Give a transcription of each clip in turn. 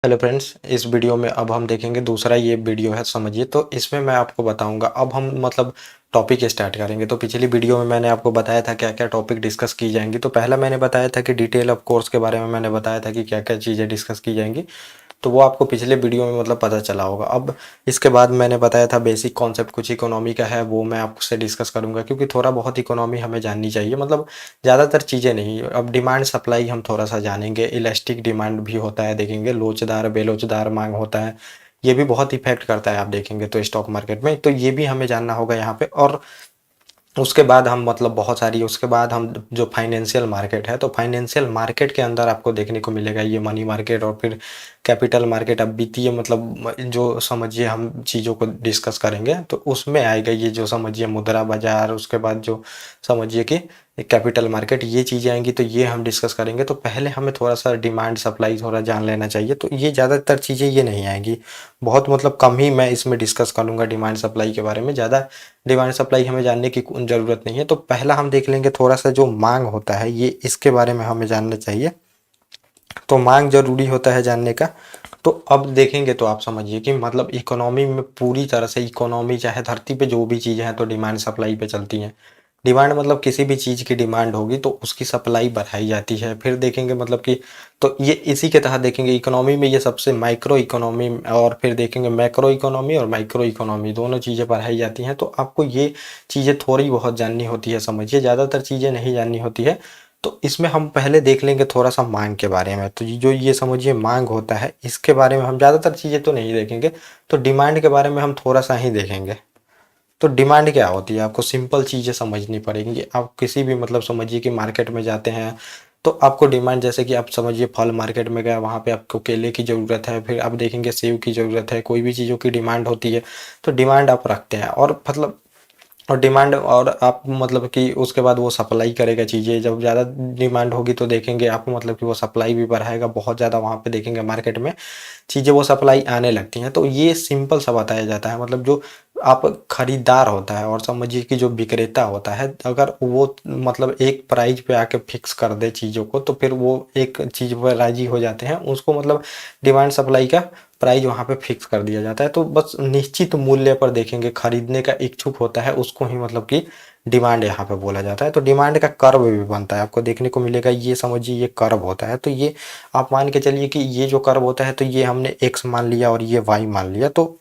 Hello friends, इस video में अब हम देखेंगे दूसरा ये वीडियो है समझिए। तो इसमें मैं आपको बताऊंगा, अब हम टॉपिक स्टार्ट करेंगे। तो पिछली वीडियो में मैंने आपको बताया था क्या क्या टॉपिक डिस्कस की जाएंगी। तो पहला मैंने बताया था कि डिटेल ऑफ कोर्स के बारे में मैंने बताया था कि क्या क्या चीज़ें डिस्कस की जाएंगी। तो वो आपको पिछले वीडियो में पता चला होगा। अब इसके बाद मैंने बताया था बेसिक कॉन्सेप्ट कुछ इकोनॉमी का है, वो मैं आपसे डिस्कस करूंगा क्योंकि थोड़ा बहुत इकोनॉमी हमें जाननी चाहिए, ज़्यादातर चीज़ें नहीं। अब डिमांड सप्लाई हम थोड़ा सा जानेंगे, इलास्टिक डिमांड भी होता है देखेंगे, लोचदार बेलोचदार मांग होता है, ये भी बहुत इफेक्ट करता है आप देखेंगे तो स्टॉक मार्केट में। तो ये भी हमें जानना होगा यहाँ पे। और उसके बाद हम बहुत सारी, उसके बाद हम जो फाइनेंशियल मार्केट है, तो फाइनेंशियल मार्केट के अंदर आपको देखने को मिलेगा ये मनी मार्केट और फिर कैपिटल मार्केट। अब वित्तीय जो समझिए हम चीज़ों को डिस्कस करेंगे तो उसमें आएगा ये जो समझिए मुद्रा बाजार, उसके बाद जो समझिए कि कैपिटल मार्केट, ये चीज़ें आएंगी। तो ये हम डिस्कस करेंगे। तो पहले हमें थोड़ा सा डिमांड सप्लाई थोड़ा जान लेना चाहिए। तो ये ज़्यादातर चीज़ें ये नहीं आएंगी, बहुत कम ही मैं इसमें डिस्कस करूँगा डिमांड सप्लाई के बारे में। ज़्यादा डिमांड सप्लाई हमें जानने की ज़रूरत नहीं है। तो पहला हम देख लेंगे थोड़ा सा जो मांग होता है, ये इसके बारे में हमें जानना चाहिए। तो मांग जरूरी होता है जानने का। तो अब देखेंगे तो आप समझिए कि इकोनॉमी में पूरी तरह से, इकोनॉमी चाहे धरती पे जो भी चीज़ें हैं तो डिमांड सप्लाई पे चलती हैं। डिमांड किसी भी चीज़ की डिमांड होगी तो उसकी सप्लाई बढ़ाई जाती है। फिर देखेंगे कि, तो ये इसी के तहत देखेंगे इकोनॉमी में ये सबसे माइक्रो इकोनॉमी, और फिर देखेंगे मैक्रो इकोनॉमी और माइक्रो इकोनॉमी, दोनों चीज़ें पढ़ाई जाती हैं। तो आपको ये चीज़ें थोड़ी बहुत जाननी होती है समझिए, ज़्यादातर चीज़ें नहीं जाननी होती है। तो इसमें हम पहले देख लेंगे थोड़ा सा मांग के बारे में। तो जो ये समझिए मांग होता है, इसके बारे में हम ज़्यादातर चीज़ें तो नहीं देखेंगे। तो डिमांड के बारे में हम थोड़ा सा ही देखेंगे। तो डिमांड क्या होती है, आपको सिंपल चीज़ें समझनी पड़ेंगी। आप किसी भी समझिए कि मार्केट में जाते हैं तो आपको डिमांड, जैसे कि आप समझिए फल मार्केट में गए, वहाँ पे आपको केले की ज़रूरत है, फिर आप देखेंगे सेब की ज़रूरत है, कोई भी चीज़ों की डिमांड होती है। तो डिमांड आप रखते हैं और और डिमांड, और आप कि उसके बाद वो सप्लाई करेगा चीज़ें। जब ज़्यादा डिमांड होगी तो देखेंगे आपको कि वो सप्लाई भी बढ़ाएगा बहुत ज़्यादा, वहाँ पे देखेंगे मार्केट में चीज़ें वो सप्लाई आने लगती हैं। तो ये सिंपल सा बताया जाता है। जो आप खरीदार होता है और समझिए कि जो विक्रेता होता है, अगर वो एक प्राइस पे आके फिक्स कर दे चीज़ों को, तो फिर वो एक चीज़ पर राजी हो जाते हैं, उसको डिमांड सप्लाई का प्राइस वहाँ पे फिक्स कर दिया जाता है। तो बस निश्चित मूल्य पर देखेंगे खरीदने का इच्छुक होता है, उसको ही कि डिमांड यहाँ पे बोला जाता है। तो डिमांड का कर्व भी बनता है, आपको देखने को मिलेगा। ये समझिए ये कर्व होता है। तो ये आप मान के चलिए कि ये जो कर्व होता है, तो ये हमने x मान लिया और ये y मान लिया। तो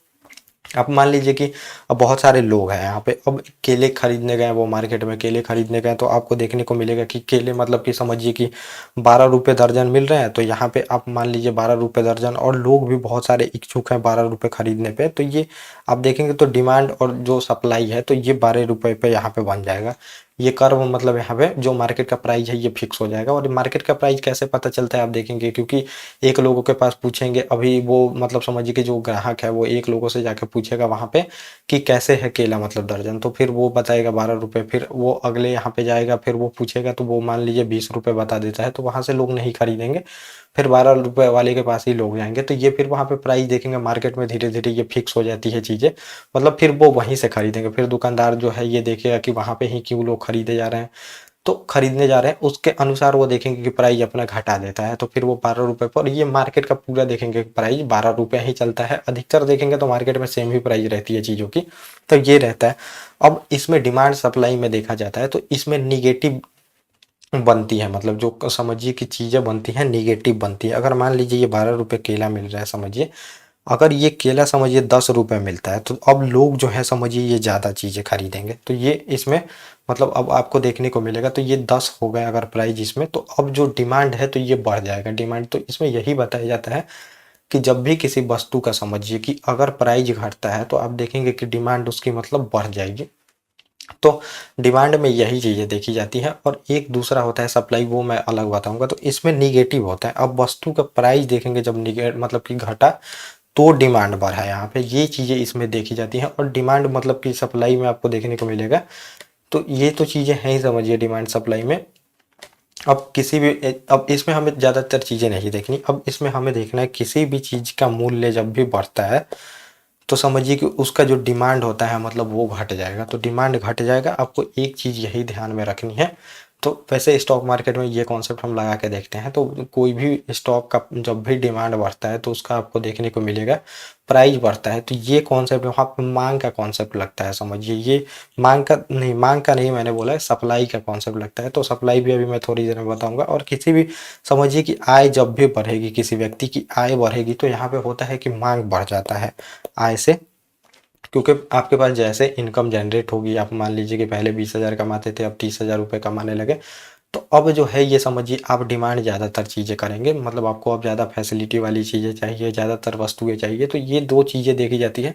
अब मान लीजिए कि अब बहुत सारे लोग हैं यहाँ पे, अब केले खरीदने गए, वो मार्केट में केले खरीदने गए, तो आपको देखने को मिलेगा कि केले कि समझिए कि 12 रुपये दर्जन मिल रहे हैं। तो यहाँ पे आप मान लीजिए 12 रुपये दर्जन, और लोग भी बहुत सारे इच्छुक हैं 12 रुपये खरीदने पे। तो ये आप देखेंगे तो डिमांड और जो सप्लाई है, तो ये 12 रुपये पे यहाँ पे बन जाएगा। ये कर्व यहाँ पे जो मार्केट का प्राइस है ये फिक्स हो जाएगा। और मार्केट का प्राइस कैसे पता चलता है आप देखेंगे, क्योंकि एक लोगों के पास पूछेंगे, अभी वो समझिए कि जो ग्राहक है वो एक लोगों से जाके पूछेगा वहाँ पे कि कैसे है केला दर्जन, तो फिर वो बताएगा 12 रुपये। फिर वो अगले यहाँ पे जाएगा, फिर वो पूछेगा, तो वो मान लीजिए 20 रुपये बता देता है। तो वहाँ से लोग नहीं खरीदेंगे, फिर 12 रुपये वाले के पास ही लोग जाएंगे। तो ये फिर वहाँ पे प्राइस देखेंगे मार्केट में, धीरे धीरे ये फिक्स हो जाती है चीज़ें। फिर वो वहीं से खरीदेंगे। फिर दुकानदार जो है ये देखेगा कि वहाँ पे ही क्यों लोग खरीदे जा रहे हैं, तो खरीदने जा रहे हैं, उसके अनुसार वो देखेंगे कि प्राइस अपना घटा देता है। तो फिर वो 12 रुपये पर, ये मार्केट का पूरा देखेंगे प्राइस 12 रुपये ही चलता है। अधिकतर देखेंगे तो मार्केट में सेम ही प्राइस रहती है चीज़ों की। तो ये रहता है। अब इसमें डिमांड सप्लाई में देखा जाता है तो इसमें निगेटिव बनती है, जो समझिए कि चीज़ें बनती हैं निगेटिव बनती है। अगर मान लीजिए ये 12 रुपये केला मिल रहा है समझिए, अगर ये केला समझिए 10 रुपये मिलता है, तो अब लोग जो है समझिए ये ज़्यादा चीज़ें खरीदेंगे। तो ये इसमें अब आपको देखने को मिलेगा। तो ये 10 हो गए अगर प्राइस इसमें, तो अब जो डिमांड है तो ये बढ़ जाएगा डिमांड। तो इसमें यही बताया जाता है कि जब भी किसी वस्तु का समझिए कि अगर प्राइस घटता है तो आप देखेंगे कि डिमांड उसकी बढ़ जाएगी। तो डिमांड में यही चीज़ें देखी जाती हैं। और एक दूसरा होता है सप्लाई, वो मैं अलग बताऊंगा। तो इसमें निगेटिव होता है। अब वस्तु का प्राइस देखेंगे जब कि घटा, तो डिमांड बढ़ा। यहाँ पे ये चीज़ें इसमें देखी जाती हैं। और डिमांड कि सप्लाई में आपको देखने को मिलेगा। तो ये तो चीज़ें हैं ही समझिए डिमांड सप्लाई में। अब किसी भी, अब इसमें हमें ज़्यादातर चीज़ें नहीं देखनी। अब इसमें हमें देखना है किसी भी चीज़ का मूल्य जब भी बढ़ता है तो समझिए कि उसका जो डिमांड होता है वो घट जाएगा। तो डिमांड घट जाएगा। आपको एक चीज़ यही ध्यान में रखनी है, तो वैसे स्टॉक मार्केट में ये कॉन्सेप्ट हम लगा के देखते हैं, तो कोई भी स्टॉक का जब भी डिमांड बढ़ता है तो उसका आपको देखने को मिलेगा प्राइस बढ़ता है। तो ये कॉन्सेप्ट वहाँ पे मांग का कॉन्सेप्ट लगता है, समझिए। ये मांग का नहीं मैंने बोला है, सप्लाई का कॉन्सेप्ट लगता है। तो सप्लाई भी अभी मैं थोड़ी देर में बताऊंगा। और किसी भी, समझिए कि आय जब भी बढ़ेगी, किसी व्यक्ति की आय बढ़ेगी तो यहाँ पे होता है कि मांग बढ़ जाता है आय से, क्योंकि आपके पास जैसे इनकम जनरेट होगी, आप मान लीजिए कि पहले 20,000 कमाते थे, अब 30,000 रुपये कमाने लगे, तो अब जो है ये समझिए आप डिमांड ज़्यादातर चीज़ें करेंगे, मतलब आपको अब ज़्यादा फैसिलिटी वाली चीज़ें चाहिए, ज़्यादातर वस्तुएं चाहिए। तो ये दो चीज़ें देखी जाती है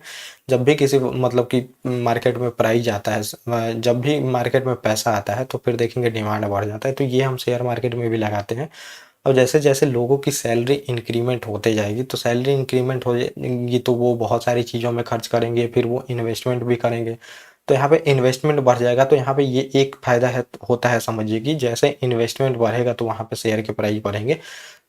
जब भी किसी मतलब कि मार्केट में प्राइस आता है, जब भी मार्केट में पैसा आता है तो फिर देखेंगे डिमांड बढ़ जाता है। तो ये हम शेयर मार्केट में भी लगाते हैं। और जैसे जैसे लोगों की सैलरी इंक्रीमेंट होते जाएगी, तो सैलरी इंक्रीमेंट हो जाएगी तो वो बहुत सारी चीज़ों में खर्च करेंगे, फिर वो इन्वेस्टमेंट भी करेंगे। तो यहाँ पे इन्वेस्टमेंट बढ़ जाएगा, तो यहाँ पे ये एक फायदा है, होता है, समझिए कि जैसे इन्वेस्टमेंट बढ़ेगा तो वहाँ पे शेयर के प्राइस बढ़ेंगे।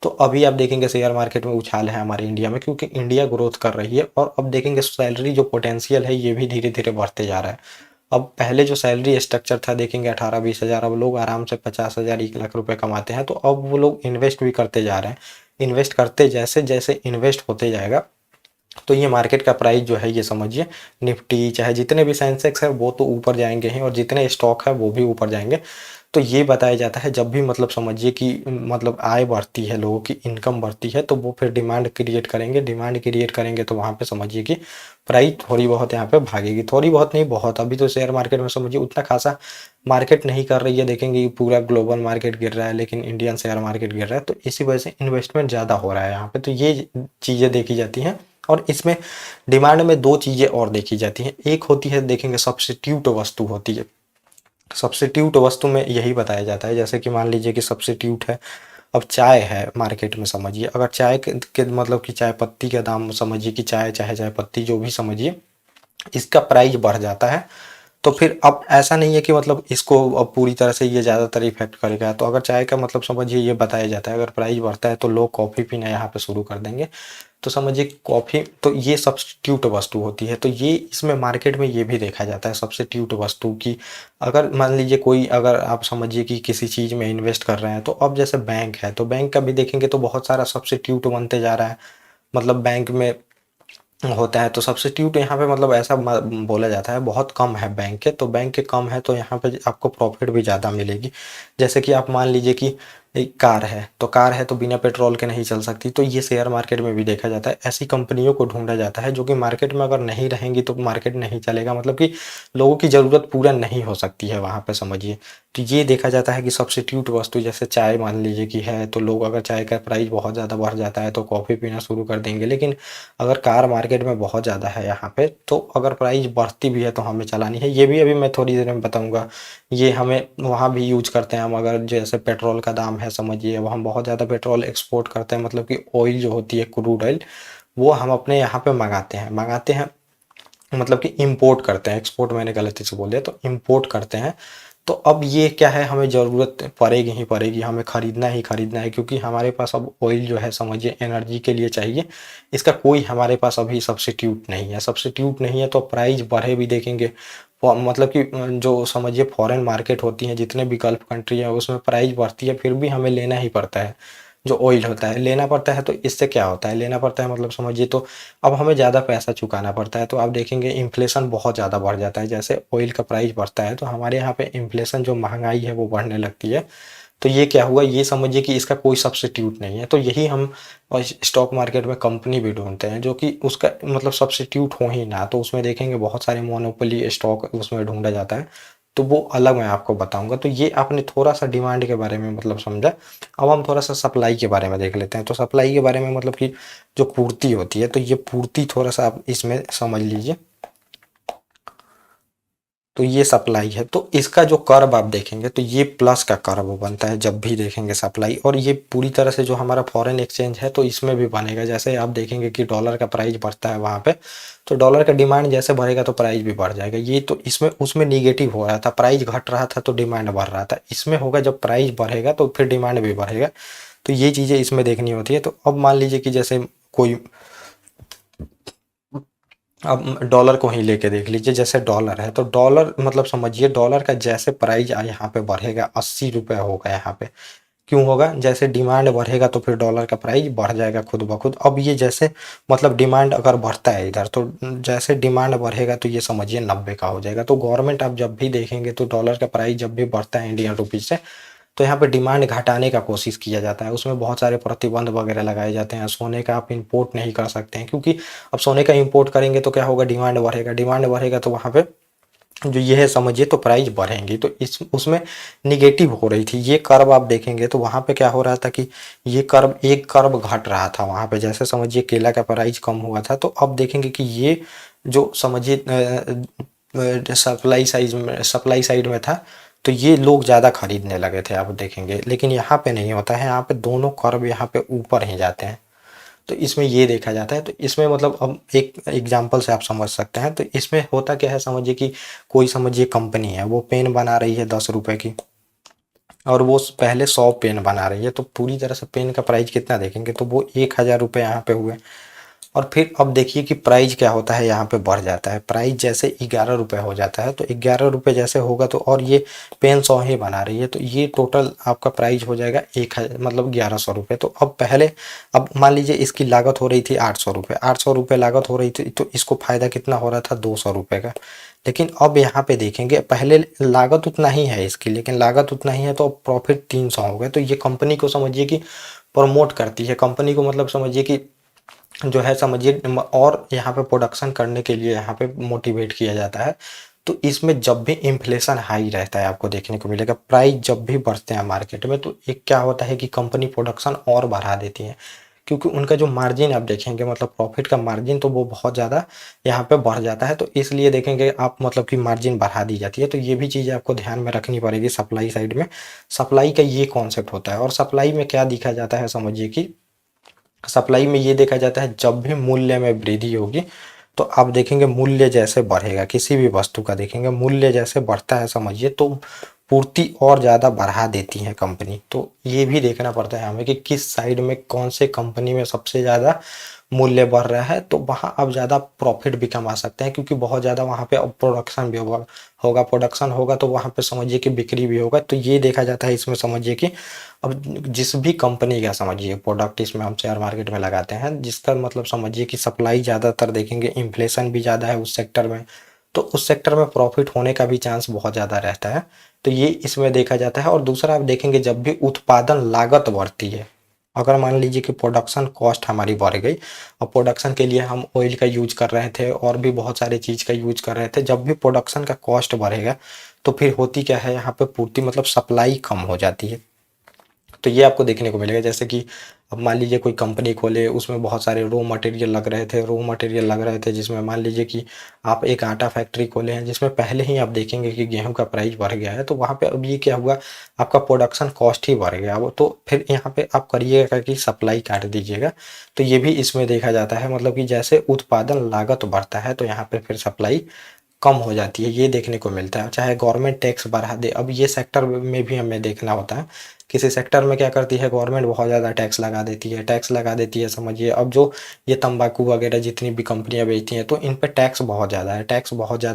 तो अभी आप देखेंगे शेयर मार्केट में उछाल है हमारे इंडिया में, क्योंकि इंडिया ग्रोथ कर रही है। और अब देखेंगे सैलरी जो पोटेंशियल है ये भी धीरे धीरे बढ़ते जा रहा है। अब पहले जो सैलरी स्ट्रक्चर था देखेंगे 18-20 हज़ार, अब लोग आराम से 50,000 1 लाख रुपए कमाते हैं। तो अब वो लोग इन्वेस्ट भी करते जा रहे हैं। इन्वेस्ट करते जैसे जैसे इन्वेस्ट होते जाएगा तो ये मार्केट का प्राइस जो है ये समझिए, निफ्टी चाहे जितने भी सेंसेक्स है वो तो ऊपर जाएंगे ही, और जितने स्टॉक है वो भी ऊपर जाएंगे। तो ये बताया जाता है जब भी मतलब समझिए कि मतलब आय बढ़ती है, लोगों की इनकम बढ़ती है, तो वो फिर डिमांड क्रिएट करेंगे। डिमांड क्रिएट करेंगे तो वहाँ पे समझिए कि प्राइस थोड़ी बहुत यहाँ पे भागेगी, थोड़ी बहुत नहीं बहुत। अभी तो शेयर मार्केट में समझिए उतना खासा मार्केट नहीं कर रही है, देखेंगे पूरा ग्लोबल मार्केट गिर रहा है लेकिन इंडियन शेयर मार्केट गिर रहा है। तो इसी वजह से इन्वेस्टमेंट ज़्यादा हो रहा है यहाँ पे। तो ये चीज़ें देखी जाती हैं। और इसमें डिमांड में दो चीज़ें और देखी जाती हैं। एक होती है देखेंगे सब्स्टिट्यूट वस्तु होती है। सब्स्टिट्यूट वस्तु में यही बताया जाता है, जैसे कि मान लीजिए कि सब्स्टिट्यूट है, अब चाय है मार्केट में, समझिए अगर चाय के मतलब कि चाय पत्ती का दाम, समझिए कि चाय चाहे चाय पत्ती जो भी समझिए, इसका प्राइस बढ़ जाता है। तो फिर अब ऐसा नहीं है कि मतलब इसको अब पूरी तरह से ये ज़्यादातर इफेक्ट करेगा। तो अगर चाय का मतलब समझिए ये बताया जाता है, अगर प्राइस बढ़ता है तो लोग कॉफ़ी पीना यहाँ पे शुरू कर देंगे। तो समझिए कॉफ़ी, तो ये सब्स्टिट्यूट वस्तु होती है। तो ये इसमें मार्केट में ये भी देखा जाता है सब्स्टिट्यूट वस्तु की। अगर मान लीजिए कोई, अगर आप समझिए कि किसी चीज़ में इन्वेस्ट कर रहे हैं, तो अब जैसे बैंक है तो बैंक का भी देखेंगे तो बहुत सारा सब्स्टिट्यूट बनते जा रहा है, मतलब बैंक में होता है। तो सब्स्टिट्यूट यहाँ पे मतलब ऐसा बोला जाता है बहुत कम है बैंक के, तो बैंक के कम है तो यहाँ पे आपको प्रॉफिट भी ज़्यादा मिलेगी। जैसे कि आप मान लीजिए कि एक कार है, तो कार है तो बिना पेट्रोल के नहीं चल सकती। तो ये शेयर मार्केट में भी देखा जाता है, ऐसी कंपनियों को ढूंढा जाता है जो कि मार्केट में अगर नहीं रहेंगी तो मार्केट नहीं चलेगा, मतलब कि लोगों की ज़रूरत पूरा नहीं हो सकती है वहाँ पे, समझिए। तो ये देखा जाता है कि सब्स्टिट्यूट वस्तु जैसे चाय मान लीजिए कि है, तो लोग अगर चाय का प्राइस बहुत ज़्यादा बढ़ जाता है तो कॉफ़ी पीना शुरू कर देंगे। लेकिन अगर कार मार्केट में बहुत ज़्यादा है यहाँ पे, तो अगर प्राइस बढ़ती भी है तो हमें चलानी है। ये भी अभी मैं थोड़ी देर में बताऊंगा। ये हमें वहाँ भी यूज करते हैं हम, अगर जैसे पेट्रोल का दाम है समझिए, अब हम बहुत ज़्यादा पेट्रोल एक्सपोर्ट करते हैं, मतलब कि ऑयल जो होती है क्रूड ऑयल, वो हम अपने यहाँ पे मंगाते हैं, मतलब कि इंपोर्ट करते हैं। एक्सपोर्ट मैंने गलती से बोल दिया, तो इंपोर्ट करते हैं। तो अब ये क्या है, हमें ज़रूरत पड़ेगी ही पड़ेगी, हमें ख़रीदना ही ख़रीदना है, क्योंकि हमारे पास अब ऑयल जो है समझिए एनर्जी के लिए चाहिए। इसका कोई हमारे पास अभी सब्स्टिट्यूट नहीं है। सब्स्टिट्यूट नहीं है तो प्राइस बढ़े भी देखेंगे, मतलब कि जो समझिए फॉरेन मार्केट होती हैं, जितने भी गल्फ कंट्री है उसमें प्राइस बढ़ती है, फिर भी हमें लेना ही पड़ता है। जो ऑयल होता है लेना पड़ता है, तो इससे क्या होता है, लेना पड़ता है मतलब समझिए, तो अब हमें ज़्यादा पैसा चुकाना पड़ता है। तो आप देखेंगे इन्फ्लेशन बहुत ज़्यादा बढ़ जाता है, जैसे ऑयल का प्राइस बढ़ता है तो हमारे यहाँ पे इन्फ्लेशन जो महंगाई है वो बढ़ने लगती है। तो ये क्या हुआ, ये समझिए कि इसका कोई सब्स्टिट्यूट नहीं है। तो यही हम स्टॉक मार्केट में कंपनी भी ढूंढते हैं जो कि उसका मतलब सब्स्टिट्यूट हो ही ना। तो उसमें देखेंगे बहुत सारे मोनोपोली स्टॉक उसमें ढूंढा जाता है, तो वो अलग मैं आपको बताऊंगा। तो ये आपने थोड़ा सा डिमांड के बारे में मतलब समझा। अब हम थोड़ा सा सप्लाई के बारे में देख लेते हैं। तो सप्लाई के बारे में मतलब कि जो पूर्ति होती है, तो ये पूर्ति थोड़ा सा आप इसमें समझ लीजिए। तो ये सप्लाई है, तो इसका जो कर्व आप देखेंगे तो ये प्लस का कर्व बनता है जब भी देखेंगे सप्लाई। और ये पूरी तरह से जो हमारा फॉरेन एक्सचेंज है तो इसमें भी बनेगा। जैसे आप देखेंगे कि डॉलर का प्राइस बढ़ता है वहाँ पे, तो डॉलर का डिमांड जैसे बढ़ेगा तो प्राइस भी बढ़ जाएगा। ये तो इसमें उसमें निगेटिव हो रहा था, प्राइस घट रहा था तो डिमांड बढ़ रहा था। इसमें होगा जब प्राइस बढ़ेगा तो फिर डिमांड भी बढ़ेगा। तो ये चीज़ें इसमें देखनी होती है। तो अब मान लीजिए कि जैसे कोई अब डॉलर को ही लेके देख लीजिए, जैसे डॉलर है तो डॉलर मतलब समझिए डॉलर का जैसे प्राइस यहाँ पे बढ़ेगा 80 रुपये होगा यहाँ पे। क्यों होगा? जैसे डिमांड बढ़ेगा तो फिर डॉलर का प्राइस बढ़ जाएगा खुद ब खुद। अब ये जैसे मतलब डिमांड अगर बढ़ता है इधर तो जैसे डिमांड बढ़ेगा तो ये समझिए 90 का हो जाएगा। तो गवर्नमेंट आप जब भी देखेंगे तो डॉलर का प्राइस जब भी बढ़ता है इंडियन रुपीज से तो यहाँ पे डिमांड घटाने का कोशिश किया जाता है। उसमें बहुत सारे प्रतिबंध वगैरह लगाए जाते हैं। सोने का आप इंपोर्ट नहीं कर सकते हैं, क्योंकि अब सोने का इंपोर्ट करेंगे तो क्या होगा? डिमांड बढ़ेगा, डिमांड बढ़ेगा तो वहाँ पे जो ये है समझिए तो प्राइस बढ़ेंगी। तो इस उसमें निगेटिव हो रही थी। ये कर्व आप देखेंगे तो वहाँ पे क्या हो रहा था कि ये कर्व एक कर्व घट रहा था वहाँ पे। जैसे समझिए केला का प्राइस कम हुआ था तो अब देखेंगे कि ये जो समझिए सप्लाई साइड में था तो ये लोग ज़्यादा खरीदने लगे थे आप देखेंगे। लेकिन यहाँ पे नहीं होता है, यहाँ पे दोनों कर्व यहाँ पे ऊपर ही जाते हैं। तो इसमें ये देखा जाता है। तो इसमें मतलब अब एक एग्जांपल से आप समझ सकते हैं। तो इसमें होता क्या है समझिए कि कोई समझिए कंपनी है वो पेन बना रही है 10 रुपए की और वो पहले 100 पेन बना रही है। तो पूरी तरह से पेन का प्राइस कितना देखेंगे तो वो 1000 रुपये यहाँ पे हुए। और फिर अब देखिए कि प्राइस क्या होता है, यहाँ पे बढ़ जाता है। प्राइस जैसे 11 रुपये हो जाता है तो 11 रुपये जैसे होगा तो और ये पेन 100 ही बना रही है तो ये टोटल आपका प्राइस हो जाएगा मतलब 1100 रुपये। तो अब पहले अब मान लीजिए इसकी लागत हो रही थी 800 रुपये, 800 रुपये लागत हो रही थी तो इसको फायदा कितना हो रहा था? 200 रुपये का। लेकिन अब यहाँ पे देखेंगे पहले लागत उतना ही है इसकी, लेकिन लागत उतना ही है तो अब प्रॉफिट 300 हो गए। तो ये कंपनी को समझिए कि प्रमोट करती है, कंपनी को मतलब समझिए कि जो है समझिए और यहाँ पे प्रोडक्शन करने के लिए यहाँ पे मोटिवेट किया जाता है। तो इसमें जब भी इन्फ्लेशन हाई रहता है आपको देखने को मिलेगा, प्राइस जब भी बढ़ते हैं मार्केट में तो एक क्या होता है कि कंपनी प्रोडक्शन और बढ़ा देती है। क्योंकि उनका जो मार्जिन आप देखेंगे मतलब प्रॉफिट का मार्जिन तो वो बहुत ज़्यादा यहाँ पे बढ़ जाता है। तो इसलिए देखेंगे आप मतलब कि मार्जिन बढ़ा दी जाती है। तो ये भी चीज़ें आपको ध्यान में रखनी पड़ेगी सप्लाई साइड में। सप्लाई का ये कॉन्सेप्ट होता है। और सप्लाई में क्या दिखा जाता है समझिए कि सप्लाई में ये देखा जाता है जब भी मूल्य में वृद्धि होगी तो आप देखेंगे मूल्य जैसे बढ़ेगा, किसी भी वस्तु का देखेंगे मूल्य जैसे बढ़ता है समझिए तो पूर्ति और ज़्यादा बढ़ा देती है कंपनी। तो ये भी देखना पड़ता है हमें कि किस साइड में कौन से कंपनी में सबसे ज़्यादा मूल्य बढ़ रहा है तो वहाँ आप ज़्यादा प्रॉफिट भी कमा सकते हैं। क्योंकि बहुत ज़्यादा वहाँ पे अब प्रोडक्शन भी होगा प्रोडक्शन होगा तो वहाँ पे समझिए कि बिक्री भी होगा। तो ये देखा जाता है इसमें समझिए कि अब जिस भी कंपनी का समझिए प्रोडक्ट इसमें हम शेयर मार्केट में लगाते हैं जिसका मतलब समझिए कि सप्लाई ज़्यादातर देखेंगे, इन्फ्लेशन भी ज़्यादा है उस सेक्टर में तो उस सेक्टर में प्रॉफिट होने का भी चांस बहुत ज़्यादा रहता है। तो ये इसमें देखा जाता है। और दूसरा आप देखेंगे जब भी उत्पादन लागत बढ़ती है, अगर मान लीजिए कि प्रोडक्शन कॉस्ट हमारी बढ़ गई और प्रोडक्शन के लिए हम ऑयल का यूज कर रहे थे और भी बहुत सारी चीज़ का यूज कर रहे थे, जब भी प्रोडक्शन का कॉस्ट बढ़ेगा तो फिर होती क्या है यहाँ पे पूर्ति मतलब सप्लाई कम हो जाती है। तो ये आपको देखने को मिलेगा। जैसे कि अब मान लीजिए कोई कंपनी खोले, उसमें बहुत सारे रॉ मटेरियल लग रहे थे जिसमें मान लीजिए कि आप एक आटा फैक्ट्री खोले हैं जिसमें पहले ही आप देखेंगे कि गेहूं का प्राइस बढ़ गया है तो वहाँ पे अब ये क्या हुआ, आपका प्रोडक्शन कॉस्ट ही बढ़ गया। वो तो फिर यहाँ पे आप करिएगा कि सप्लाई काट दीजिएगा। तो ये भी इसमें देखा जाता है मतलब कि जैसे उत्पादन लागत बढ़ता है तो यहाँ पे फिर सप्लाई कम हो जाती है, ये देखने को मिलता है। चाहे गवर्नमेंट टैक्स बढ़ा दे, अब ये सेक्टर में भी हमें देखना होता है। किसी सेक्टर में क्या करती है गवर्नमेंट, बहुत ज़्यादा टैक्स लगा देती है, समझिए। अब जो ये तंबाकू वगैरह जितनी भी कंपनियां बेचती हैं तो इन पे टैक्स बहुत ज़्यादा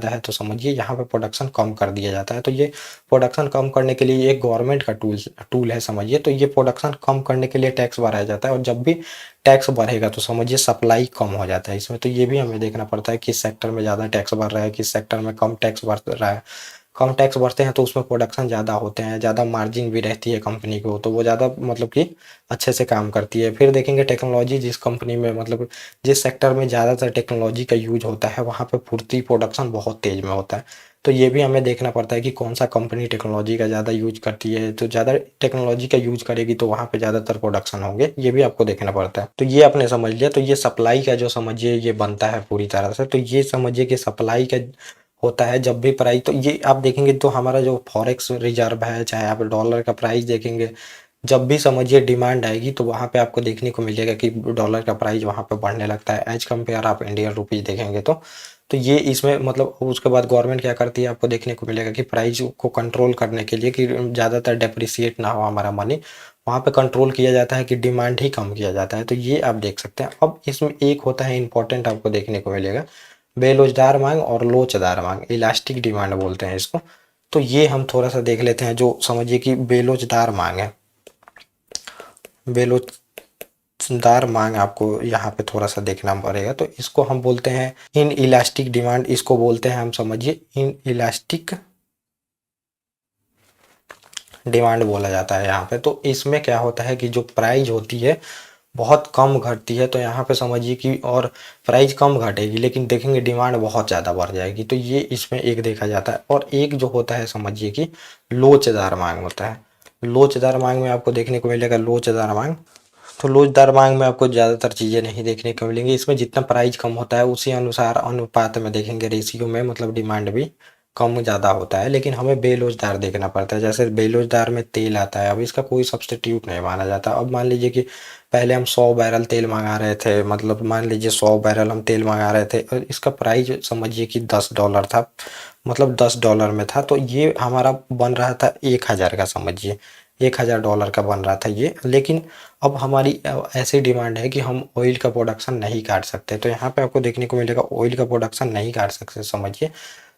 है, तो समझिए यहाँ पे प्रोडक्शन कम कर दिया जाता है। तो ये प्रोडक्शन कम करने के लिए एक गवर्नमेंट का टूल है समझिए। तो ये प्रोडक्शन कम करने के लिए टैक्स बढ़ाया जाता है और जब भी टैक्स बढ़ेगा तो समझिए सप्लाई कम हो जाता है इसमें। तो ये भी हमें देखना पड़ता है किस सेक्टर में ज़्यादा टैक्स बढ़ रहा है, किस सेक्टर में कम टैक्स बढ़ रहा है। कम टैक्स बढ़ते हैं तो उसमें प्रोडक्शन ज़्यादा होते हैं, ज़्यादा मार्जिन भी रहती है कंपनी को, तो वो ज़्यादा मतलब कि अच्छे से काम करती है। फिर देखेंगे टेक्नोलॉजी, जिस कंपनी में मतलब जिस सेक्टर में ज़्यादातर टेक्नोलॉजी का यूज होता है वहाँ पे पूर्ति प्रोडक्शन बहुत तेज़ में होता है। तो ये भी हमें देखना पड़ता है कि कौन सा कंपनी टेक्नोलॉजी का ज़्यादा यूज करती है। तो ज़्यादा टेक्नोलॉजी का यूज करेगी तो वहाँ पे ज़्यादातर प्रोडक्शन होंगे, ये भी आपको देखना पड़ता है। तो ये आपने समझ लिया। तो ये सप्लाई का जो समझिए ये बनता है पूरी तरह से। तो ये समझिए कि सप्लाई का होता है जब भी प्राइस, तो ये आप देखेंगे तो हमारा जो फॉरेक्स रिजर्व है, चाहे आप डॉलर का प्राइस देखेंगे, जब भी समझिए डिमांड आएगी तो वहाँ पे आपको देखने को मिलेगा कि डॉलर का प्राइस वहाँ पे बढ़ने लगता है एज कम्पेयर आप इंडियन रुपीज देखेंगे तो ये इसमें मतलब उसके बाद गवर्नमेंट क्या करती है आपको देखने को मिलेगा कि प्राइस को कंट्रोल करने के लिए कि ज़्यादातर डेप्रिसिएट ना हो हमारा मनी, वहाँ पे कंट्रोल किया जाता है कि डिमांड ही कम किया जाता है। तो ये आप देख सकते हैं। अब इसमें एक होता है इंपॉर्टेंट आपको देखने को मिलेगा, बेलोचदार मांग और लोचदार मांग, इलास्टिक डिमांड बोलते हैं इसको। तो ये हम थोड़ा सा देख लेते हैं। जो समझिए कि बेलोचदार मांग है, बेलोचदार मांग आपको यहाँ पे थोड़ा सा देखना पड़ेगा। तो इसको हम बोलते हैं इन इलास्टिक डिमांड, इसको बोलते हैं हम समझिए इन इलास्टिक डिमांड बोला जाता है यहाँ पे। तो इसमें क्या होता है कि जो प्राइस होती है बहुत कम घटती है, तो यहाँ पे समझिए कि और प्राइस कम घटेगी लेकिन देखेंगे डिमांड बहुत ज़्यादा बढ़ जाएगी। तो ये इसमें एक देखा जाता है। और एक जो होता है समझिए कि लोचदार मांग होता है। लोचदार मांग में आपको देखने को मिलेगा लोचदार मांग। तो लोचदार मांग में आपको ज़्यादातर चीज़ें नहीं देखने को मिलेंगी। इसमें जितना प्राइस कम होता है उसी अनुसार अनुपात में देखेंगे, रेशियो में मतलब डिमांड भी कम ज़्यादा होता है। लेकिन हमें बेलोचदार देखना पड़ता है। जैसे बेलोचदार में तेल आता है, अब इसका कोई सब्स्टिट्यूट नहीं माना जाता। अब मान लीजिए कि पहले हम 100 बैरल तेल मंगा रहे थे, मतलब मान लीजिए 100 बैरल हम तेल मंगा रहे थे और इसका प्राइस समझिए कि $10 था, मतलब $10 में था। तो ये हमारा बन रहा था 1000 का, समझिए $1000 का बन रहा था ये। लेकिन अब हमारी ऐसी डिमांड है कि हम ऑयल का प्रोडक्शन नहीं काट सकते। तो यहाँ पे आपको देखने को मिलेगा ऑयल का प्रोडक्शन नहीं काट सकते समझिए।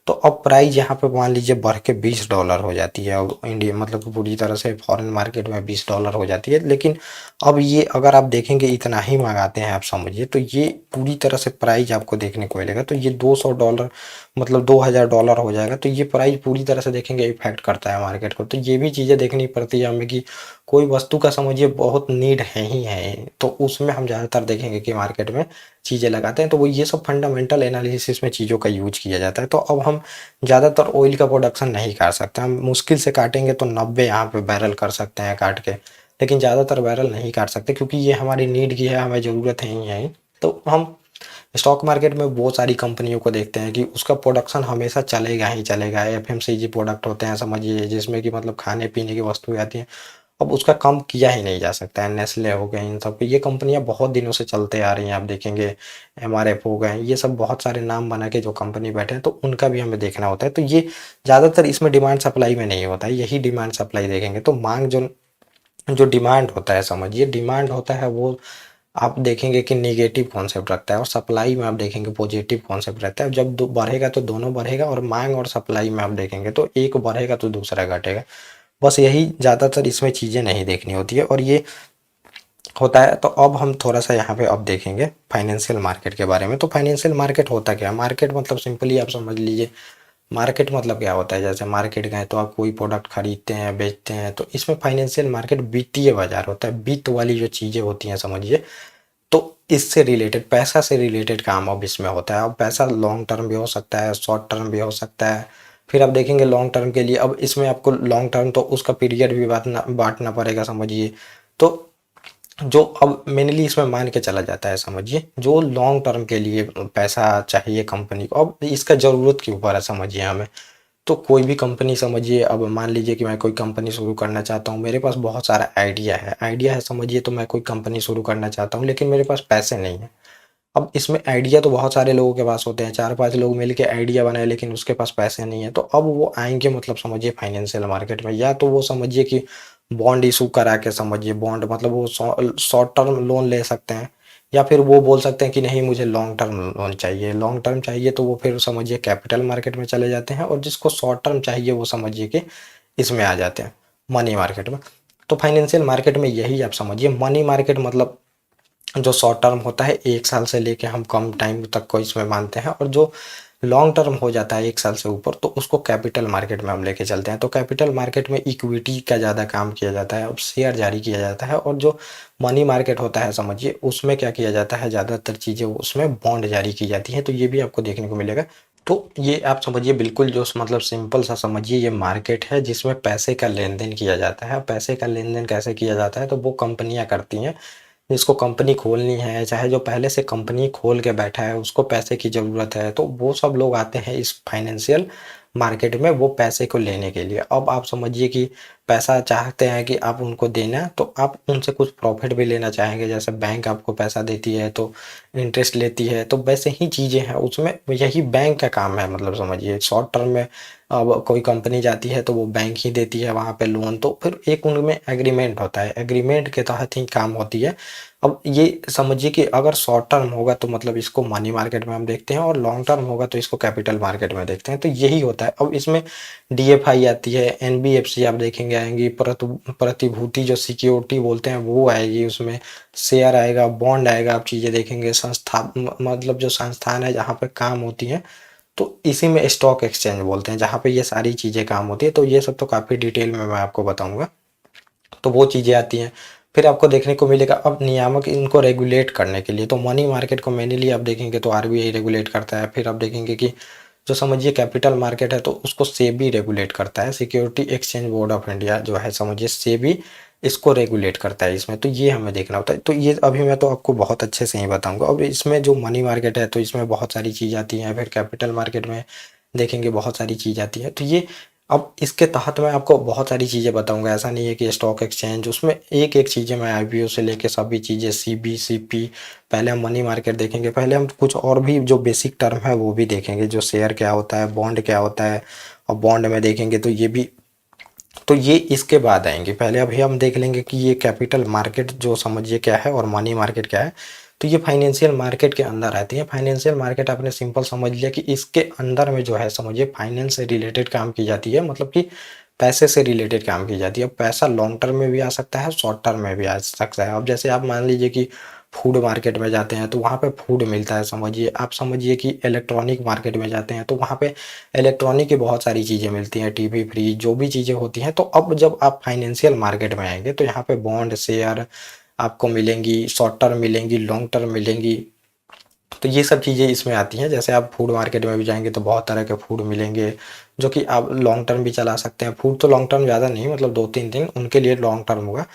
तो अब प्राइस यहाँ पे मान लीजिए बढ़ के $20 हो जाती है। अब इंडिया मतलब कि पूरी तरह से फॉरेन मार्केट में $20 हो जाती है। लेकिन अब ये अगर आप देखेंगे इतना ही मंगाते हैं आप समझिए, तो ये पूरी तरह से प्राइस आपको देखने को मिलेगा। तो ये $200 मतलब $2000 हो जाएगा। तो ये प्राइस पूरी तरह से देखेंगे इफेक्ट करता है मार्केट को। तो ये भी चीज़ें देखनी पड़ती है हमें कि कोई वस्तु का समझिए बहुत नीड है ही है, तो उसमें हम ज़्यादातर देखेंगे कि मार्केट में चीज़ें लगाते हैं। तो वो ये सब फंडामेंटल एनालिसिस में चीज़ों का यूज किया जाता है। तो अब हम ज़्यादातर ऑयल का प्रोडक्शन नहीं काट सकते। हम मुश्किल से काटेंगे तो 90 यहाँ पे बैरल कर सकते हैं काट के, लेकिन ज़्यादातर बैरल नहीं काट सकते क्योंकि ये हमारी नीड की है, हमें ज़रूरत है ही है। तो हम स्टॉक मार्केट में बहुत सारी कंपनियों को देखते हैं कि उसका प्रोडक्शन हमेशा चलेगा ही चलेगा। एफएमसीजी प्रोडक्ट होते हैं समझिए, जिसमें कि मतलब खाने पीने की वस्तुएं आती हैं, अब उसका कम किया ही नहीं जा सकता है। नेस्ले हो गए, इन सब ये कंपनियां बहुत दिनों से चलते आ रही हैं। आप देखेंगे एमआरएफ हो गए, ये सब बहुत सारे नाम बना के जो कंपनी बैठे हैं, तो उनका भी हमें देखना होता है। तो ये ज़्यादातर इसमें डिमांड सप्लाई में नहीं होता है, यही डिमांड सप्लाई देखेंगे। तो मांग जो जो डिमांड होता है समझिए, डिमांड होता है वो आप देखेंगे कि निगेटिव कॉन्सेप्ट रखता है, और सप्लाई में आप देखेंगे पॉजिटिव कॉन्सेप्ट रहता है। जब बढ़ेगा तो दोनों बढ़ेगा, और मांग और सप्लाई में आप देखेंगे तो एक बढ़ेगा तो दूसरा घटेगा। बस यही ज़्यादातर इसमें चीज़ें नहीं देखनी होती है और ये होता है। तो अब हम थोड़ा सा यहाँ पे अब देखेंगे फाइनेंशियल मार्केट के बारे में। तो फाइनेंशियल मार्केट होता क्या है? मार्केट मतलब सिंपली आप समझ लीजिए, मार्केट मतलब क्या होता है। जैसे मार्केट गए तो आप कोई प्रोडक्ट खरीदते हैं बेचते हैं, तो इसमें फाइनेंशियल मार्केट वित्तीय बाजार होता है। वित्त वाली जो चीज़ें होती हैं समझिए, तो इससे रिलेटेड, पैसा से रिलेटेड काम अब इसमें होता है। अब पैसा लॉन्ग टर्म भी हो सकता है, शॉर्ट टर्म भी हो सकता है। फिर आप देखेंगे लॉन्ग टर्म के लिए, अब इसमें आपको लॉन्ग टर्म तो उसका पीरियड भी बांटना पड़ेगा समझिए। तो जो अब मेनली इसमें मान के चला जाता है समझिए, जो लॉन्ग टर्म के लिए पैसा चाहिए कंपनी को, अब इसका ज़रूरत के ऊपर है समझिए हमें। तो कोई भी कंपनी समझिए, अब मान लीजिए कि मैं कोई कंपनी शुरू करना चाहता हूँ, मेरे पास बहुत सारा आइडिया है समझिए। तो मैं कोई कंपनी शुरू करना चाहता हूँ लेकिन मेरे पास पैसे नहीं है। अब इसमें आइडिया तो बहुत सारे लोगों के पास होते हैं, 4-5 लोग मिलके आइडिया बनाए लेकिन उसके पास पैसे नहीं है। तो अब वो आएंगे मतलब समझिए फाइनेंशियल मार्केट में, या तो वो समझिए कि बॉन्ड इशू करा के समझिए, बॉन्ड मतलब वो शॉर्ट टर्म लोन ले सकते हैं, या फिर वो बोल सकते हैं कि नहीं मुझे लॉन्ग टर्म लोन चाहिए। लॉन्ग टर्म चाहिए तो वो फिर समझिए कैपिटल मार्केट में चले जाते हैं, और जिसको शॉर्ट टर्म चाहिए वो समझिए कि इसमें आ जाते हैं मनी मार्केट में। तो फाइनेंशियल मार्केट में यही आप समझिए, मनी मार्केट मतलब जो शॉर्ट टर्म होता है 1 साल से लेके हम कम टाइम तक को इसमें मानते हैं, और जो लॉन्ग टर्म हो जाता है 1 साल से ऊपर तो उसको कैपिटल मार्केट में हम लेके चलते हैं। तो कैपिटल मार्केट में इक्विटी का ज़्यादा काम किया जाता है, अब शेयर जारी किया जाता है। और जो मनी मार्केट होता है समझिए, उसमें क्या किया जाता है, ज़्यादातर चीज़ें उसमें बॉन्ड जारी की जाती हैं। तो ये भी आपको देखने को मिलेगा। तो ये आप समझिए बिल्कुल जो मतलब सिंपल सा समझिए, ये मार्केट है जिसमें पैसे का लेन देन किया जाता है। पैसे का लेन देन कैसे किया जाता है, तो वो कंपनियां करती हैं जिसको कंपनी खोलनी है, चाहे जो पहले से कंपनी खोल के बैठा है उसको पैसे की ज़रूरत है, तो वो सब लोग आते हैं इस फाइनेंशियल मार्केट में वो पैसे को लेने के लिए। अब आप समझिए कि पैसा चाहते हैं कि आप उनको देना, तो आप उनसे कुछ प्रॉफिट भी लेना चाहेंगे। जैसे बैंक आपको पैसा देती है तो इंटरेस्ट लेती है, तो वैसे ही चीज़ें हैं उसमें, यही बैंक का काम है। मतलब समझिए शॉर्ट टर्म में अब कोई कंपनी जाती है तो वो बैंक ही देती है वहाँ पे लोन, तो फिर एक उनमें एग्रीमेंट होता है, एग्रीमेंट के तहत ही काम होती है। अब ये समझिए कि अगर शॉर्ट टर्म होगा तो मतलब इसको मनी मार्केट में हम देखते हैं और लॉन्ग टर्म होगा तो इसको कैपिटल मार्केट में देखते हैं, तो यही होता है। अब इसमें डीएफआई आती है, एनबीएफसी आप देखेंगे आएंगी, प्रतिभूति जो सिक्योरिटी बोलते हैं वो आएगी, उसमें शेयर आएगा, बॉन्ड आएगा, आप चीज़ें देखेंगे, मतलब जो संस्थान है जहाँ पे काम होती है तो इसी में स्टॉक एक्सचेंज बोलते हैं जहाँ पे ये सारी चीज़ें काम होती है। तो ये सब तो काफ़ी डिटेल में मैं आपको बताऊंगा, तो वो चीज़ें आती हैं। फिर आपको देखने को मिलेगा अब नियामक इनको रेगुलेट करने के लिए, तो मनी मार्केट को मेनली आप देखेंगे तो आरबीआई रेगुलेट करता है। फिर आप देखेंगे कि जो समझिए कैपिटल मार्केट है तो उसको सेबी रेगुलेट करता है, security exchange board of India जो है समझिए सेबी इसको रेगुलेट करता है इसमें, तो ये हमें देखना होता है। तो ये अभी मैं तो आपको बहुत अच्छे से ही बताऊंगा। अब इसमें जो मनी मार्केट है तो इसमें बहुत सारी चीज़ आती हैं, फिर कैपिटल मार्केट में देखेंगे बहुत सारी चीज़ आती है। तो ये अब इसके तहत मैं आपको बहुत सारी चीज़ें बताऊंगा, ऐसा नहीं है कि स्टॉक एक्सचेंज, उसमें एक एक चीज़ें मैं आईपीओ से लेके सभी चीज़ें सीबी सीपी, पहले हम मनी मार्केट देखेंगे, पहले हम कुछ और भी जो बेसिक टर्म है वो भी देखेंगे, जो शेयर क्या होता है, बॉन्ड क्या होता है, और बॉन्ड में देखेंगे तो ये भी, तो ये इसके बाद आएंगे। पहले अभी हम देख लेंगे कि ये कैपिटल मार्केट जो समझिए क्या है और मनी मार्केट क्या है। तो ये फाइनेंशियल मार्केट के अंदर आती है। फाइनेंशियल मार्केट आपने सिंपल समझ लिया कि इसके अंदर में जो है समझिए फाइनेंस से रिलेटेड काम की जाती है, मतलब कि पैसे से रिलेटेड काम की जाती है। अब पैसा लॉन्ग टर्म में भी आ सकता है, शॉर्ट टर्म में भी आ सकता है। अब जैसे आप मान लीजिए कि फूड मार्केट में जाते हैं तो वहाँ पे फूड मिलता है समझिए, आप समझिए कि इलेक्ट्रॉनिक मार्केट में जाते हैं तो वहाँ पे इलेक्ट्रॉनिक की बहुत सारी चीज़ें मिलती हैं, टीवी फ्रिज जो भी चीज़ें होती हैं। तो अब जब आप फाइनेंशियल मार्केट में आएंगे तो यहाँ पे बॉन्ड शेयर आपको मिलेंगी, शॉर्ट टर्म मिलेंगी, लॉन्ग टर्म मिलेंगी, तो ये सब चीज़ें इसमें आती हैं। जैसे आप फूड मार्केट में भी जाएंगे तो बहुत तरह के फूड मिलेंगे जो कि आप लॉन्ग टर्म भी चला सकते हैं। फूड तो लॉन्ग टर्म ज़्यादा नहीं, मतलब 2-3 दिन उनके लिए लॉन्ग टर्म होगा,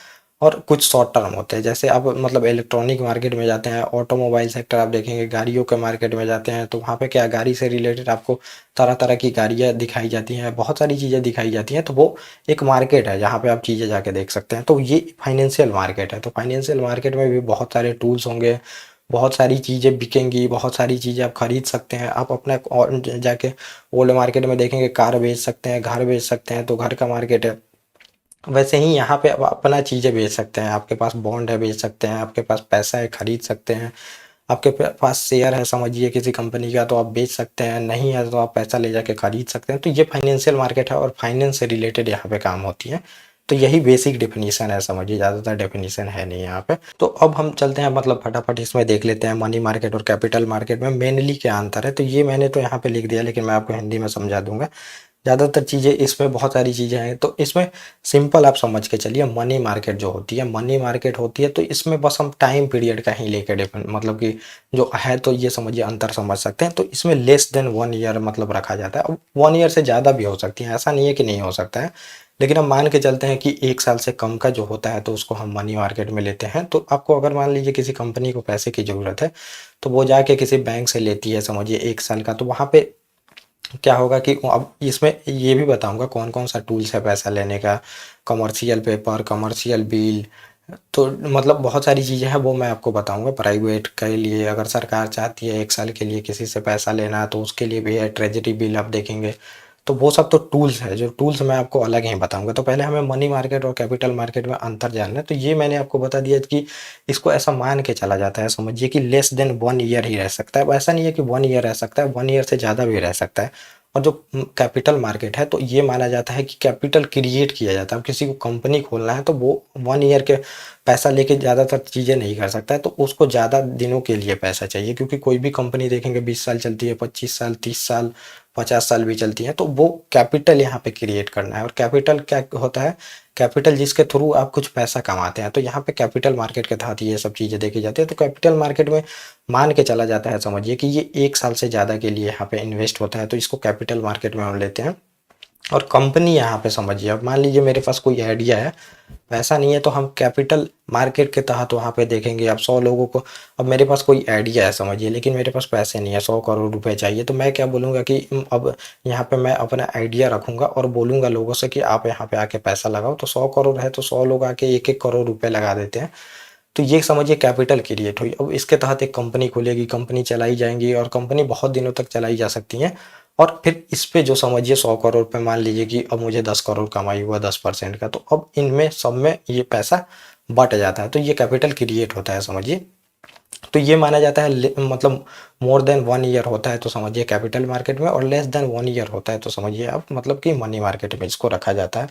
और कुछ शॉर्ट टर्म होते हैं। जैसे आप मतलब इलेक्ट्रॉनिक मार्केट में जाते हैं, ऑटोमोबाइल सेक्टर आप देखेंगे, गाड़ियों के मार्केट में जाते हैं तो वहाँ पे क्या गाड़ी से रिलेटेड आपको तरह तरह की गाड़ियाँ दिखाई जाती हैं, बहुत सारी चीज़ें दिखाई जाती हैं। तो वो एक मार्केट है जहाँ पे आप चीज़ें जाके देख सकते हैं, तो ये फाइनेंशियल मार्केट है। तो फाइनेंशियल मार्केट में भी बहुत सारे टूल्स होंगे, बहुत सारी चीज़ें बिकेंगी, बहुत सारी चीज़ें आप खरीद सकते हैं। आप अपना और जाके ओल्ड मार्केट में देखेंगे कार बेच सकते हैं, घर बेच सकते हैं, तो घर का मार्केट है। वैसे ही यहाँ पे आप अपना चीज़ें बेच सकते हैं, आपके पास बॉन्ड है बेच सकते हैं, आपके पास पैसा है खरीद सकते हैं, आपके पास शेयर है समझिए किसी कंपनी का तो आप बेच सकते हैं, नहीं है तो आप पैसा ले जाके खरीद सकते हैं। तो ये फाइनेंशियल मार्केट है और फाइनेंस से रिलेटेड यहाँ पे काम होती है। तो यही बेसिक डेफिनेशन है समझिए, ज़्यादातर डेफिनेशन है नहीं यहाँ पे। तो अब हम चलते हैं मतलब फटाफट इसमें देख लेते हैं मनी मार्केट और कैपिटल मार्केट में मेनली क्या अंतर है। तो ये मैंने तो यहाँ पे लिख दिया, लेकिन मैं आपको हिंदी में समझा दूंगा। ज़्यादातर चीज़ें इसमें बहुत सारी चीज़ें हैं, तो इसमें सिंपल आप समझ के चलिए। मनी मार्केट जो होती है, मनी मार्केट होती है तो इसमें बस हम टाइम पीरियड का ही लेकर डिपेंड, मतलब कि जो है तो ये समझिए अंतर समझ सकते हैं। तो इसमें लेस देन 1 ईयर मतलब रखा जाता है। अब 1 ईयर से ज़्यादा भी हो सकती है, ऐसा नहीं है कि नहीं हो सकता है, लेकिन हम मान के चलते हैं कि 1 साल से कम का जो होता है तो उसको हम मनी मार्केट में लेते हैं। तो आपको अगर मान लीजिए किसी कंपनी को पैसे की ज़रूरत है तो वो जाके किसी बैंक से लेती है समझिए 1 साल का, तो वहाँ पे क्या होगा कि अब इसमें ये भी बताऊंगा कौन कौन सा टूल्स है पैसा लेने का, कमर्शियल पेपर, कमर्शियल बिल, तो मतलब बहुत सारी चीज़ें हैं वो मैं आपको बताऊंगा। प्राइवेट के लिए अगर सरकार चाहती है 1 साल के लिए किसी से पैसा लेना तो उसके लिए भी है, ट्रेजरी बिल आप देखेंगे। तो वो सब तो टूल्स है, जो टूल्स मैं आपको अलग ही बताऊंगा। तो पहले हमें मनी मार्केट और कैपिटल मार्केट में अंतर जानना है। तो ये मैंने आपको बता दिया कि इसको ऐसा मान के चला जाता है समझिए कि लेस देन 1 ईयर ही रह सकता है। अब ऐसा नहीं है कि 1 ईयर रह सकता है, 1 ईयर से ज़्यादा भी रह सकता है। और जो कैपिटल मार्केट है तो ये माना जाता है कि कैपिटल क्रिएट किया जाता है। अब किसी को कंपनी खोलना है तो वो 1 ईयर के पैसा लेके ज़्यादातर चीज़ें नहीं कर सकता है, तो उसको ज़्यादा दिनों के लिए पैसा चाहिए, क्योंकि कोई भी कंपनी देखेंगे 20 साल चलती है, 25 साल, 30 साल, 50 साल भी चलती है। तो वो कैपिटल यहाँ पे क्रिएट करना है। और कैपिटल क्या होता है, कैपिटल जिसके थ्रू आप कुछ पैसा कमाते हैं, तो यहाँ पे कैपिटल मार्केट के तहत ये सब चीज़ें देखी जाती है। तो कैपिटल मार्केट में मान के चला जाता है समझिए कि ये 1 साल से ज़्यादा के लिए यहाँ पे इन्वेस्ट होता है, तो इसको कैपिटल मार्केट में हम लेते हैं। और कंपनी यहाँ पे समझिए, अब मान लीजिए मेरे पास कोई आइडिया है, पैसा नहीं है, तो हम कैपिटल मार्केट के तहत वहाँ पे देखेंगे। अब 100 लोगों को, अब मेरे पास कोई आइडिया है समझिए, लेकिन मेरे पास पैसे नहीं है, 100 करोड़ रुपए चाहिए, तो मैं क्या बोलूँगा कि अब यहाँ पे मैं अपना आइडिया रखूँगा और बोलूँगा लोगों से कि आप यहाँ पे आके पैसा लगाओ। तो 100 करोड़ है तो 100 लोग आके 1-1 करोड़ रुपए लगा देते हैं। तो ये समझिए कैपिटल क्रिएट हुई। अब इसके तहत एक कंपनी खुलेगी, कंपनी चलाई जाएंगी और कंपनी बहुत दिनों तक चलाई जा सकती है। और फिर इस पे जो समझिए 100 करोड़ पे मान लीजिए कि अब मुझे 10 करोड़ कमाई हुआ 10% का, तो अब इनमें सब में ये पैसा बँट जाता है, तो ये कैपिटल क्रिएट होता है समझिए। तो ये माना जाता है मतलब मोर देन 1 ईयर होता है तो समझिए कैपिटल मार्केट में, और लेस देन 1 ईयर होता है तो समझिए आप मतलब कि मनी मार्केट में इसको रखा जाता है।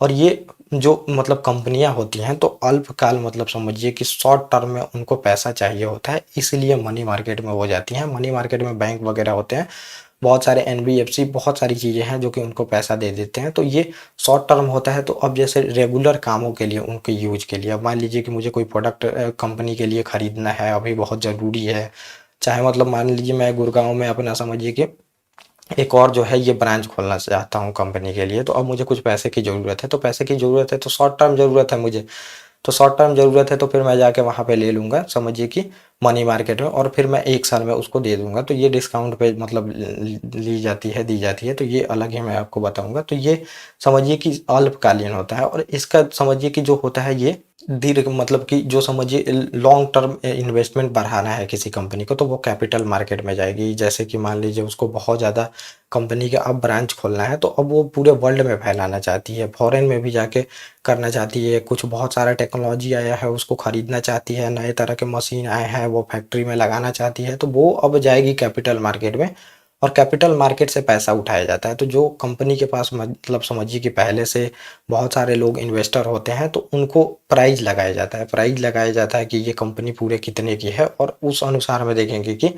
और ये जो मतलब कंपनियां होती हैं तो अल्पकाल मतलब समझिए कि शॉर्ट टर्म में उनको पैसा चाहिए होता है, इसलिए मनी मार्केट में वो जाती हैं। मनी मार्केट में बैंक वगैरह होते हैं, बहुत सारे एनबीएफसी, बहुत सारी चीज़ें हैं जो कि उनको पैसा दे देते हैं। तो ये शॉर्ट टर्म होता है। तो अब जैसे रेगुलर कामों के लिए, उनके यूज के लिए, अब मान लीजिए कि मुझे कोई प्रोडक्ट कंपनी के लिए खरीदना है, अभी बहुत ज़रूरी है, चाहे मतलब मान लीजिए मैं गुड़गांव में अपना समझिए कि एक और जो है ये ब्रांच खोलना चाहता हूँ कंपनी के लिए, तो अब मुझे कुछ पैसे की ज़रूरत है, तो पैसे की ज़रूरत है तो शॉर्ट टर्म ज़रूरत है मुझे, तो शॉर्ट टर्म ज़रूरत है तो फिर मैं जाके वहाँ पे ले लूँगा समझिए कि मनी मार्केट में, और फिर मैं 1 साल में उसको दे दूँगा। तो ये डिस्काउंट पे मतलब ली जाती है, दी जाती है, तो ये अलग ही मैं आपको बताऊँगा। तो ये समझिए कि अल्पकालीन होता है, और इसका समझिए कि जो होता है ये दीर्घ मतलब कि जो समझिए लॉन्ग टर्म इन्वेस्टमेंट बढ़ाना है किसी कंपनी को, तो वो कैपिटल मार्केट में जाएगी। जैसे कि मान लीजिए उसको बहुत ज़्यादा कंपनी का अब ब्रांच खोलना है, तो अब वो पूरे वर्ल्ड में फैलाना चाहती है, फॉरेन में भी जाके करना चाहती है, कुछ बहुत सारा टेक्नोलॉजी आया है उसको खरीदना चाहती है, नए तरह के मशीन आए हैं वो फैक्ट्री में लगाना चाहती है, तो वो अब जाएगी कैपिटल मार्केट में, और कैपिटल मार्केट से पैसा उठाया जाता है। तो जो कंपनी के पास मतलब समझिए कि पहले से बहुत सारे लोग इन्वेस्टर होते हैं, तो उनको प्राइज लगाया जाता है, प्राइज लगाया जाता है कि ये कंपनी पूरे कितने की है, और उस अनुसार में देखेंगे कि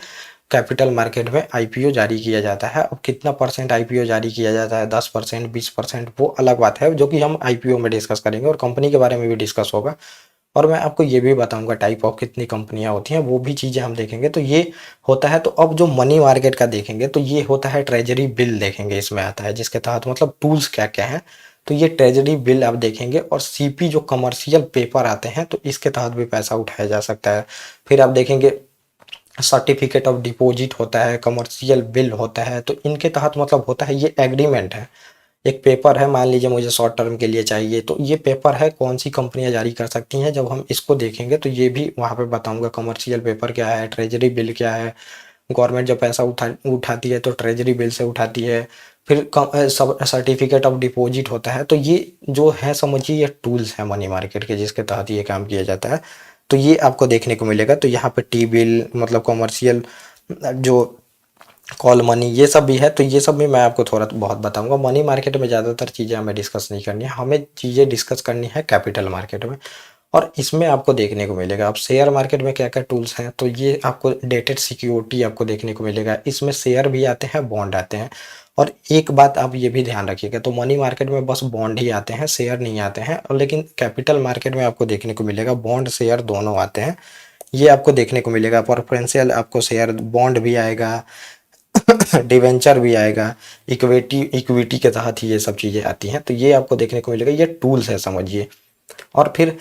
कैपिटल मार्केट में आईपीओ जारी किया जाता है। अब कितना परसेंट आईपीओ जारी किया जाता है, 10%, 20%, वो अलग बात है जो कि हम आईपीओ में डिस्कस करेंगे, और कंपनी के बारे में भी डिस्कस होगा। और मैं आपको ये भी बताऊंगा टाइप ऑफ कितनी कंपनियां होती हैं, वो भी चीज़ें हम देखेंगे। तो ये होता है। तो अब जो मनी मार्केट का देखेंगे तो ये होता है ट्रेजरी बिल देखेंगे, इसमें आता है, जिसके तहत मतलब टूल्स क्या क्या हैं। तो ये ट्रेजरी बिल आप देखेंगे, और सीपी जो कमर्शियल पेपर आते हैं तो इसके तहत भी पैसा उठाया जा सकता है। फिर आप देखेंगे सर्टिफिकेट ऑफ डिपॉजिट होता है, कमर्शियल बिल होता है, तो इनके तहत मतलब होता है ये एग्रीमेंट है, एक पेपर है, मान लीजिए मुझे शॉर्ट टर्म के लिए चाहिए, तो ये पेपर है कौन सी कंपनियां जारी कर सकती हैं। जब हम इसको देखेंगे तो ये भी वहाँ पे बताऊंगा, कमर्शियल पेपर क्या है, ट्रेजरी बिल क्या है। गवर्नमेंट जब पैसा उठाती है तो ट्रेजरी बिल से उठाती है। फिर सब सर्टिफिकेट ऑफ डिपॉजिट होता है। तो ये जो है समझिए ये टूल्स हैं मनी मार्केट के, जिसके तहत ये काम किया जाता है। तो ये आपको देखने को मिलेगा। तो यहाँ पे टी बिल मतलब कमर्शियल जो कॉल मनी ये सब भी है। तो ये सब भी मैं आपको थोड़ा बहुत बताऊंगा। मनी मार्केट में ज़्यादातर चीज़ें हमें डिस्कस नहीं करनी है, हमें चीज़ें डिस्कस करनी है कैपिटल मार्केट में। और इसमें आपको देखने को मिलेगा, अब शेयर मार्केट में क्या क्या टूल्स हैं, तो ये आपको डेटेड सिक्योरिटी आपको देखने को मिलेगा, इसमें शेयर भी आते हैं, बॉन्ड आते हैं। और एक बात आप ये भी ध्यान रखिएगा, तो मनी मार्केट में बस बॉन्ड ही आते हैं, शेयर नहीं आते हैं। और लेकिन कैपिटल मार्केट में आपको देखने को मिलेगा बॉन्ड शेयर दोनों आते हैं, ये आपको देखने को मिलेगा। प्रेफरेंशियल आपको शेयर बॉन्ड भी आएगा, डिवेंचर भी आएगा, इक्विटी इक्विटी के तहत ही ये सब चीज़ें आती हैं। तो ये आपको देखने को मिलेगा, ये टूल्स है समझिए। और फिर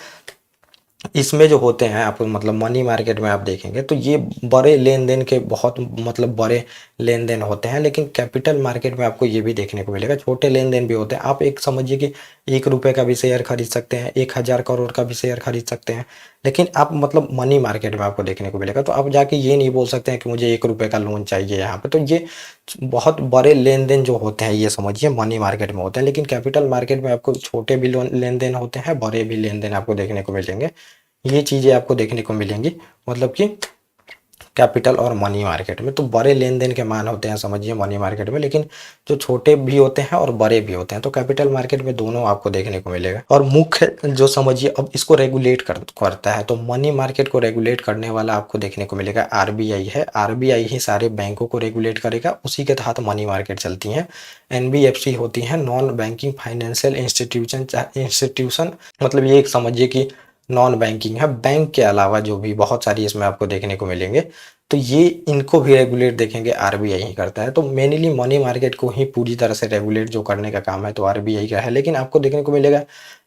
इसमें जो होते हैं आप मतलब मनी मार्केट में आप देखेंगे तो ये बड़े लेन देन के बहुत मतलब बड़े लेन देन होते हैं। लेकिन कैपिटल मार्केट में आपको ये भी देखने को मिलेगा छोटे लेन देन भी होते हैं। आप एक समझिए कि 1 रुपये का भी शेयर खरीद सकते हैं, 1000 करोड़ का भी शेयर खरीद सकते हैं। लेकिन आप मतलब मनी मार्केट में आपको देखने को मिलेगा, तो आप जाके ये नहीं बोल सकते हैं कि मुझे 1 रुपये का लोन चाहिए यहाँ पे। तो ये बहुत बड़े लेन देन जो होते हैं ये समझिए मनी मार्केट में होते हैं। लेकिन कैपिटल मार्केट में आपको छोटे भी लेन देन होते हैं, बड़े भी लेन देन आपको देखने को मिलेंगे। ये चीज़ें आपको देखने को मिलेंगी मतलब कि कैपिटल और मनी मार्केट में। तो बड़े लेन देन के मान होते हैं समझिए मनी मार्केट में, लेकिन जो छोटे भी होते हैं और बड़े भी होते हैं। तो कैपिटल मार्केट में दोनों आपको देखने को मिलेगा। और मुख्य जो समझिए अब इसको रेगुलेट करता है, तो मनी मार्केट को रेगुलेट करने वाला आपको देखने को मिलेगा आरबीआई है। आरबीआई ही सारे बैंकों को रेगुलेट करेगा, उसी के तहत मनी मार्केट चलती हैं। एनबीएफसी होती हैं, नॉन बैंकिंग फाइनेंशियल इंस्टीट्यूशन, मतलब ये एक समझिए कि नॉन बैंकिंग है, बैंक के अलावा जो भी बहुत सारी इसमें आपको देखने को मिलेंगे। तो ये इनको भी रेगुलेट देखेंगे आरबीआई ही करता है। तो मेनली मनी मार्केट को ही पूरी तरह से रेगुलेट जो करने का काम है तो आरबीआई का है। लेकिन आपको देखने को मिलेगा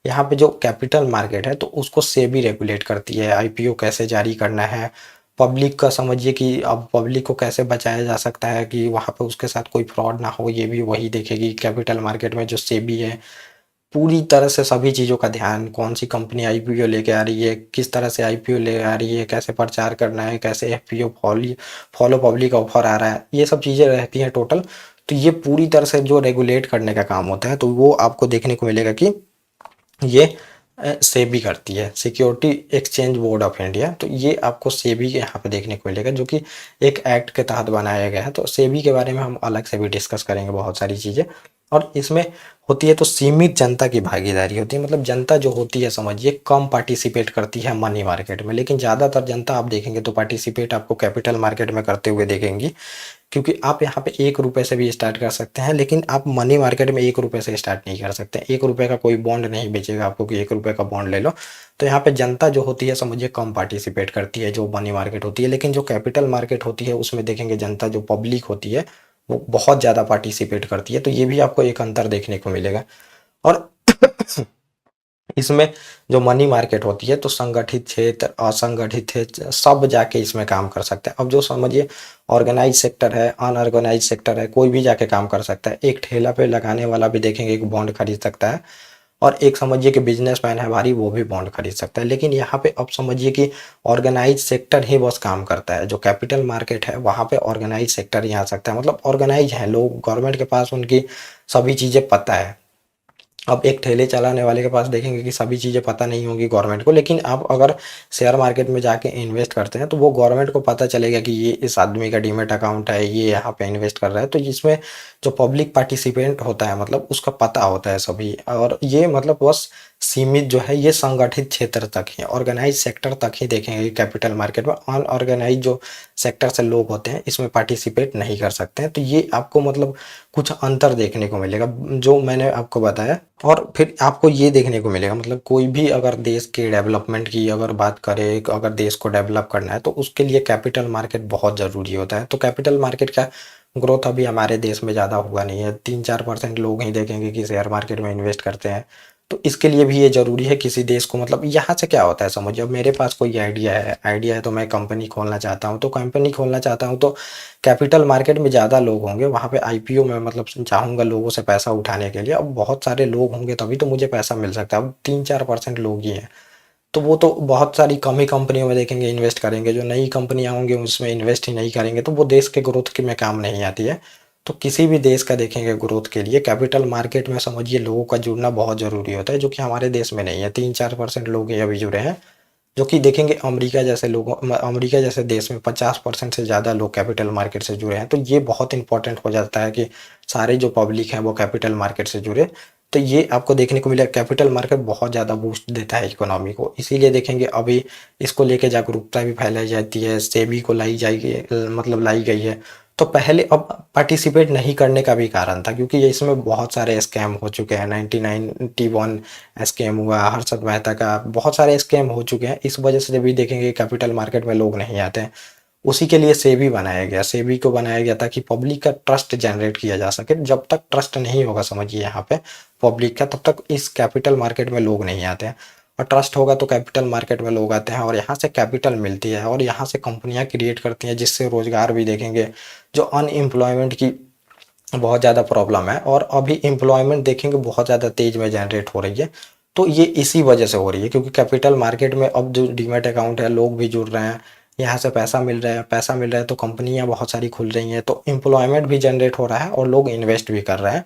यहाँ पे जो कैपिटल मार्केट है तो उसको सेबी रेगुलेट करती है, आईपीओ कैसे जारी करना है, पब्लिक का समझिए कि अब पब्लिक को कैसे बचाया जा सकता है कि वहाँ पे उसके साथ कोई फ्रॉड ना हो, ये भी वही देखेगी। कैपिटल मार्केट में जो सेबी है पूरी तरह से सभी चीज़ों का ध्यान, कौन सी कंपनी आईपीओ लेके आ रही है, किस तरह से आईपीओ ले आ रही है, कैसे प्रचार करना है, कैसे एफपीओ फॉलो पब्लिक ऑफर आ रहा है, ये सब चीज़ें रहती हैं टोटल। तो ये पूरी तरह से जो रेगुलेट करने का काम होता है तो वो आपको देखने को मिलेगा कि ये सेबी करती है, security exchange board of India. तो ये आपको सेबी के यहाँ पे देखने को मिलेगा, जो कि एक एक्ट के तहत बनाया गया है। तो सेबी के बारे में हम अलग से भी डिस्कस करेंगे बहुत सारी चीज़ें। और इसमें होती है तो सीमित जनता की भागीदारी होती है, मतलब जनता जो होती है समझिए कम पार्टिसिपेट करती है मनी मार्केट में, लेकिन ज़्यादातर जनता आप देखेंगे तो पार्टिसिपेट आपको कैपिटल मार्केट में करते हुए देखेंगी। क्योंकि आप यहाँ पे 1 रुपए से भी स्टार्ट कर सकते हैं, लेकिन आप मनी मार्केट में 1 रुपए से स्टार्ट नहीं कर सकते। 1 रुपए का कोई बॉन्ड नहीं बेचेगा आपको कि 1 रुपए का बॉन्ड ले लो। तो यहाँ पे जनता जो होती है समझिए कम पार्टिसिपेट करती है जो मनी मार्केट होती है, लेकिन जो कैपिटल मार्केट होती है उसमें देखेंगे जनता जो पब्लिक होती है वो बहुत ज़्यादा पार्टिसिपेट करती है। तो ये भी आपको एक अंतर देखने को मिलेगा। और इसमें जो मनी मार्केट होती है तो संगठित क्षेत्र, असंगठित क्षेत्र सब जाके इसमें काम कर सकते हैं। अब जो समझिए ऑर्गेनाइज सेक्टर है, अनऑर्गेनाइज सेक्टर है, कोई भी जाके काम कर सकता है। एक ठेला पे लगाने वाला भी देखेंगे एक बॉन्ड खरीद सकता है, और एक समझिए कि बिजनेसमैन है भारी, वो भी बॉन्ड खरीद सकता है। लेकिन यहाँ पे अब समझिए कि ऑर्गेनाइज सेक्टर ही बस काम करता है। जो कैपिटल मार्केट है वहाँ पे ऑर्गेनाइज सेक्टर ही आ सकता है, मतलब ऑर्गेनाइज है लोग, गवर्नमेंट के पास उनकी सभी चीज़ें पता है। अब एक ठेले चलाने वाले के पास देखेंगे कि सभी चीज़ें पता नहीं होंगी गवर्नमेंट को, लेकिन आप अगर शेयर मार्केट में जाके इन्वेस्ट करते हैं तो वो गवर्नमेंट को पता चलेगा कि ये इस आदमी का डीमेट अकाउंट है, ये यहाँ पे इन्वेस्ट कर रहा है। तो इसमें जो पब्लिक पार्टिसिपेंट होता है मतलब उसका पता होता है सभी। और ये मतलब बस सीमित जो है ये संगठित क्षेत्र तक ही, ऑर्गेनाइज सेक्टर तक ही देखेंगे कैपिटल मार्केट में। अनऑर्गेनाइज जो सेक्टर से लोग होते हैं इसमें पार्टिसिपेट नहीं कर सकते हैं। तो ये आपको मतलब कुछ अंतर देखने को मिलेगा जो मैंने आपको बताया। और फिर आपको ये देखने को मिलेगा मतलब कोई भी अगर देश के डेवलपमेंट की अगर बात करें, अगर देश को डेवलप करना है तो उसके लिए कैपिटल मार्केट बहुत ज़रूरी होता है। तो कैपिटल मार्केट का ग्रोथ अभी हमारे देश में ज़्यादा हुआ नहीं है, 3-4% लोग ही देखेंगे कि शेयर मार्केट में इन्वेस्ट करते हैं। तो इसके लिए भी ये ज़रूरी है किसी देश को, मतलब यहाँ से क्या होता है समझिए, अब मेरे पास कोई आइडिया है तो मैं कंपनी खोलना चाहता हूँ, तो कंपनी खोलना चाहता हूँ तो कैपिटल मार्केट में ज़्यादा लोग होंगे, वहाँ पे आईपीओ में मतलब चाहूँगा लोगों से पैसा उठाने के लिए। अब बहुत सारे लोग होंगे तभी तो मुझे पैसा मिल सकता है। अब 3-4% लोग ही हैं, तो वो तो बहुत सारी कम ही कंपनियों में देखेंगे इन्वेस्ट करेंगे। जो नई कंपनियां होंगी उसमें इन्वेस्ट ही नहीं करेंगे, तो वो देश के ग्रोथ के में काम नहीं आती है। तो किसी भी देश का देखेंगे ग्रोथ के लिए कैपिटल मार्केट में समझिए लोगों का जुड़ना बहुत ज़रूरी होता है, जो कि हमारे देश में नहीं है। 3-4% लोग ही अभी जुड़े हैं, जो कि देखेंगे अमेरिका जैसे देश में 50% से ज़्यादा लोग कैपिटल मार्केट से जुड़े हैं। तो ये बहुत इंपॉर्टेंट हो जाता है कि सारे जो पब्लिक है वो कैपिटल मार्केट से जुड़े। तो ये आपको देखने को मिला, कैपिटल मार्केट बहुत ज़्यादा बूस्ट देता है इकोनॉमी को। इसीलिए देखेंगे अभी इसको लेके जागरूकता भी फैलाई जाती है, सेबी को लाई जाएगी, मतलब लाई गई है। तो पहले अब पार्टिसिपेट नहीं करने का भी कारण था क्योंकि ये इसमें बहुत सारे स्कैम हो चुके हैं। 1991 स्कैम हुआ, हर्षद मेहता का, बहुत सारे स्कैम हो चुके हैं। इस वजह से भी देखेंगे कैपिटल मार्केट में लोग नहीं आते हैं। उसी के लिए सेबी बनाया गया, सेबी को बनाया गया ताकि पब्लिक का ट्रस्ट जनरेट किया जा सके। जब तक ट्रस्ट नहीं होगा समझिए यहाँ पे पब्लिक का, तब तक इस कैपिटल मार्केट में लोग नहीं आते हैं। और ट्रस्ट होगा तो कैपिटल मार्केट में लोग आते हैं और यहाँ से कैपिटल मिलती है और यहाँ से कंपनियां क्रिएट करती हैं, जिससे रोजगार भी देखेंगे। जो अनएम्प्लॉयमेंट की बहुत ज़्यादा प्रॉब्लम है और अभी एम्प्लॉयमेंट देखेंगे बहुत ज़्यादा तेज में जनरेट हो रही है। तो ये इसी वजह से हो रही है क्योंकि कैपिटल मार्केट में अब जो डीमैट अकाउंट है लोग भी जुड़ रहे हैं, यहाँ से पैसा मिल रहा है तो कंपनियां बहुत सारी खुल रही हैं, तो एम्प्लॉयमेंट भी जनरेट हो रहा है और लोग इन्वेस्ट भी कर रहे हैं।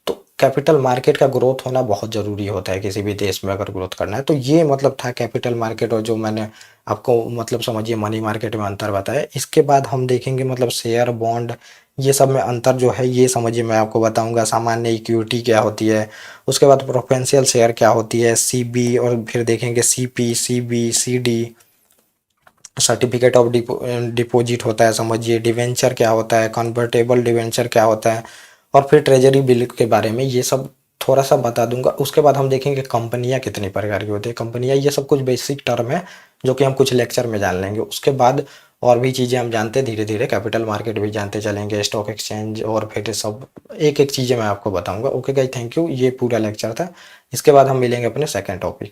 तो कैपिटल मार्केट का ग्रोथ होना बहुत ज़रूरी होता है किसी भी देश में अगर ग्रोथ करना है। तो ये मतलब था कैपिटल मार्केट, और जो मैंने आपको मतलब समझिए मनी मार्केट में अंतर बताया। इसके बाद हम देखेंगे मतलब शेयर, बॉन्ड, ये सब में अंतर जो है ये समझिए मैं आपको बताऊंगा। सामान्य इक्विटी क्या होती है, उसके बाद प्रेफरेंशियल शेयर क्या होती है, सीबी, और फिर देखेंगे CP, CB, CD, certificate of deposit होता है समझिए, डिवेंचर क्या होता है, कन्वर्टेबल डिवेंचर क्या होता है, और फिर ट्रेजरी बिल के बारे में ये सब थोड़ा सा बता दूंगा। उसके बाद हम देखेंगे कंपनियां कितनी प्रकार की होती है, कंपनियां, ये सब कुछ बेसिक टर्म है जो कि हम कुछ लेक्चर में जान लेंगे। उसके बाद और भी चीज़ें हम जानते धीरे धीरे, कैपिटल मार्केट भी जानते चलेंगे, स्टॉक एक्सचेंज, और फिर सब एक एक चीज़ें मैं आपको बताऊंगा। ओके गाइस, थैंक यू, ये पूरा लेक्चर था। इसके बाद हम मिलेंगे अपने सेकेंड टॉपिक।